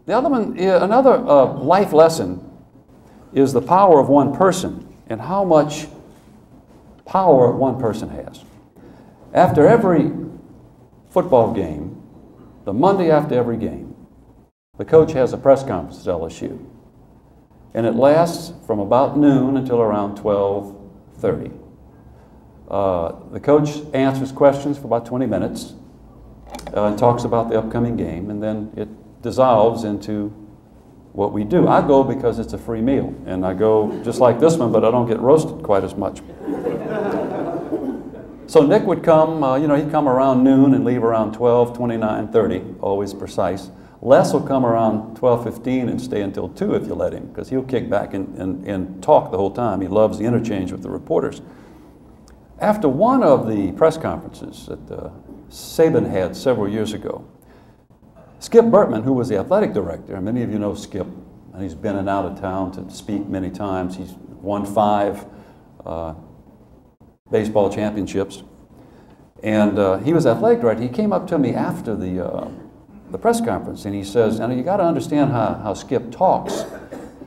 The other one, another life lesson is the power of one person and how much power one person has. After every football game, the Monday after every game, the coach has a press conference at LSU. And it lasts from about noon until around 12:30. The coach answers questions for about 20 minutes and talks about the upcoming game, and then it dissolves into what we do. I go because it's a free meal, and I go just like this one, but I don't get roasted quite as much. So Nick would come, he'd come around noon and leave around 12, 29, 30, always precise. Les will come around 12:15 and stay until 2 if you let him, because he'll kick back and talk the whole time. He loves the interchange with the reporters. After one of the press conferences that Saban had several years ago, Skip Bertman, who was the athletic director, and many of you know Skip, and he's been in and out of town to speak many times. He's won 5 baseball championships. And he was athletic director. He came up to me after the press conference, and he says, "Now you got to understand how Skip talks.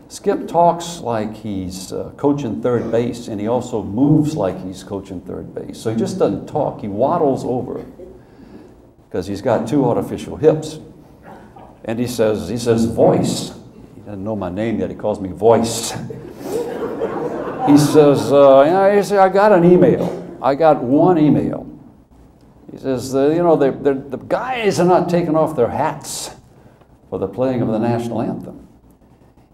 Skip talks like he's coaching third base, and he also moves like he's coaching third base. So he just doesn't talk. He waddles over because he's got 2 artificial hips." And he says, voice. He doesn't know my name yet. He calls me Voice. He says, I got an email. I got one email. He says, the guys are not taking off their hats for the playing of the national anthem.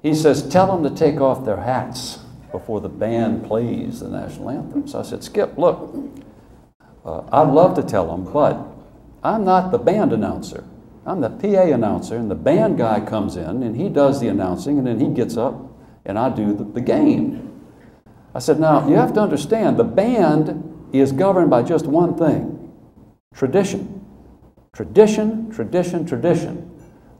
He says, tell them to take off their hats before the band plays the national anthem. So I said, Skip, look, I'd love to tell them, but I'm not the band announcer. I'm the PA announcer, and the band guy comes in, and he does the announcing, and then he gets up, and I do the game. I said, now, you have to understand, the band is governed by just one thing: tradition. Tradition, tradition, tradition.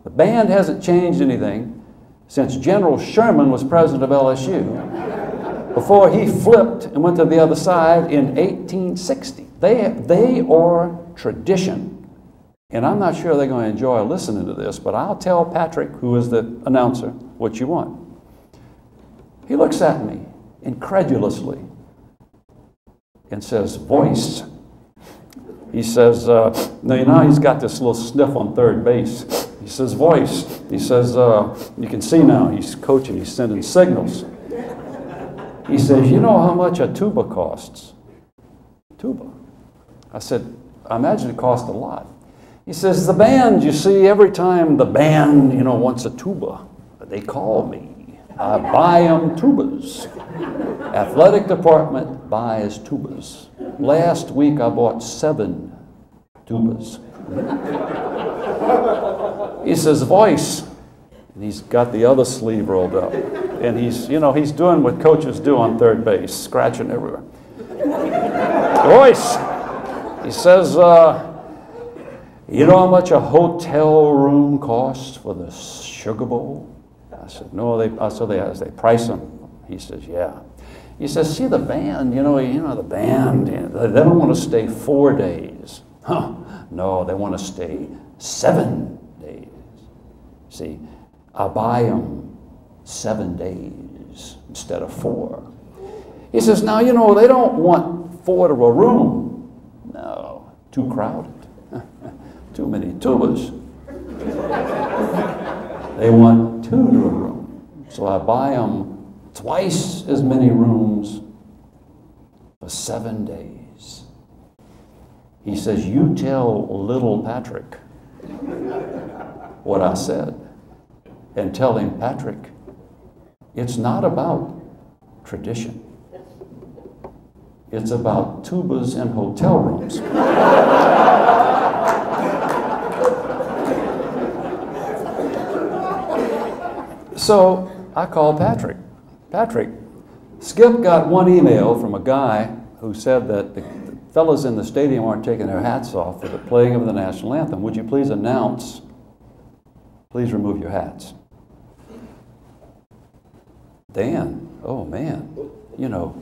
The band hasn't changed anything since General Sherman was president of LSU, before he flipped and went to the other side in 1860. They are tradition. And I'm not sure they're going to enjoy listening to this, but I'll tell Patrick, who is the announcer, what you want. He looks at me incredulously and says, voice. He says, now he's got this little sniff on third base. He says, voice. He says, you can see now he's coaching, he's sending signals. He says, you know how much a tuba costs? Tuba. I said, I imagine it costs a lot. He says, the band, you see, every time the band, wants a tuba, they call me. I buy them tubas. Athletic department buys tubas. Last week I bought 7 tubas. He says, voice. And he's got the other sleeve rolled up. And he's doing what coaches do on third base, scratching everywhere. Voice. He says, you know how much a hotel room costs for the Sugar Bowl? I said, no, they price them. He says, yeah. He says, see the band, the band, they don't want to stay 4 days. Huh? No, they want to stay 7 days. See, I buy them 7 days instead of 4. He says, now, they don't want 4 to a room. No, too crowded. Too many tubas. They want 2 to a room. So I buy them twice as many rooms for 7 days. He says, you tell little Patrick what I said, and tell him, Patrick, it's not about tradition. It's about tubas and hotel rooms. So I called Patrick. Patrick, Skip got one email from a guy who said that the fellas in the stadium aren't taking their hats off for the playing of the national anthem. Would you please announce, please remove your hats? Dan, oh man,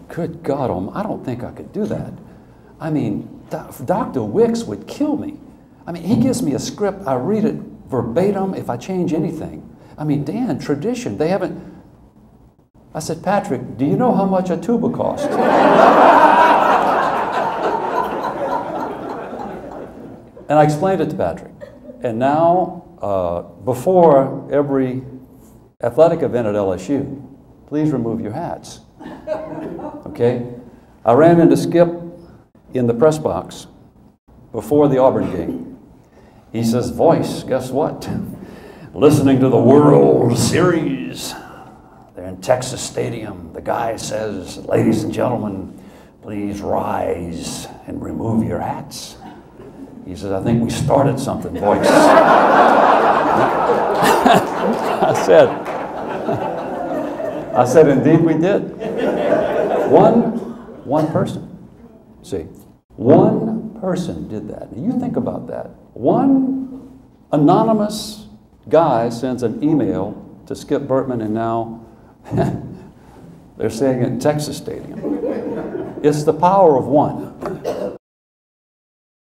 good God, I don't think I could do that. I mean, Dr. Wicks would kill me. I mean, he gives me a script, I read it verbatim. If I change anything, I mean, Dan, tradition, they haven't. I said, Patrick, do you know how much a tuba costs? And I explained it to Patrick. And now, before every athletic event at LSU, please remove your hats. Okay? I ran into Skip in the press box before the Auburn game. He says, Voice, guess what? Listening to the World Series. They're in Texas Stadium. The guy says, ladies and gentlemen, please rise and remove your hats. He says, I think we started something, Voice. I said, indeed we did. One person. See, one person did that. Now you think about that. One anonymous guy sends an email to Skip Bertman, and now they're saying it in Texas Stadium. It's the power of one.